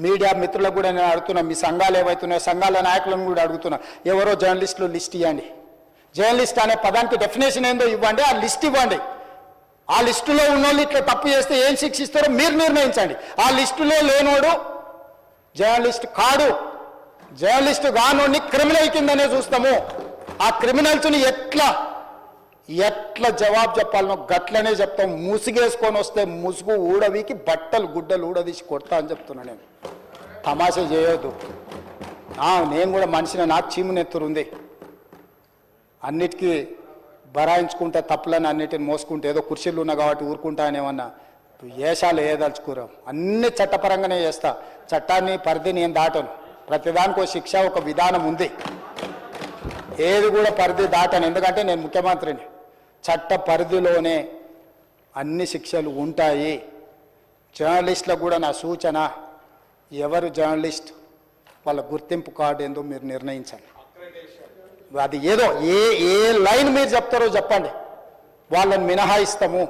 Media మిత్రులకు కూడా నేను అడుగుతున్నా, మీ సంఘాలు ఏవైతున్నాయో సంఘాల నాయకులను కూడా అడుగుతున్నా, ఎవరో జర్నలిస్టులు లిస్ట్ ఇవ్వండి. జర్నలిస్ట్ అనే పదానికి డెఫినేషన్ ఏందో ఇవ్వండి, ఆ లిస్ట్ ఇవ్వండి. ఆ లిస్టులో ఉన్నోళ్ళు ఇట్లా తప్పు చేస్తే ఏం శిక్షిస్తారో మీరు నిర్ణయించండి. ఆ లిస్టులో లేనోడు జర్నలిస్ట్ కాడు, జర్నలిస్ట్ కానోడిని క్రిమినల్ కిందనే చూస్తాము. ఆ క్రిమినల్స్ని ఎట్లా జవాబు చెప్పాలనో గట్లనే చెప్తాం. ముసుగేసుకొని వస్తే ముసుగు ఊడవికి బట్టలు గుడ్డలు ఊడదీసి కొడతా అని చెప్తున్నా. నేను తమాషా చేయొద్దు. నేను కూడా మనిషిని, నాకు చీమునెత్తురుంది. అన్నిటికీ బరాయించుకుంటే తప్పులని అన్నిటిని మోసుకుంటే ఏదో కుర్చీలు ఉన్నా కాబట్టి ఊరుకుంటా అనేమన్నా ఏషాలు వేయదలుచుకోరాం. అన్ని చట్టపరంగానే చేస్తా. చట్టాన్ని పరిధి నేను దాటను. ప్రతిదానికి ఒక శిక్ష, ఒక విధానం ఉంది. ఏది కూడా పరిధి దాటను, ఎందుకంటే నేను ముఖ్యమంత్రిని. చట్ట పరిధిలోనే అన్ని శిక్షలు ఉంటాయి. జర్నలిస్టులకు కూడా నా సూచన, ఎవరు జర్నలిస్ట్ వాళ్ళ గుర్తింపు కార్డు ఏందో మీరు నిర్ణయించండి. అది ఏదో ఏ లైన్ మీరు చెప్తారో చెప్పండి, వాళ్ళని మినహాయిస్తాము.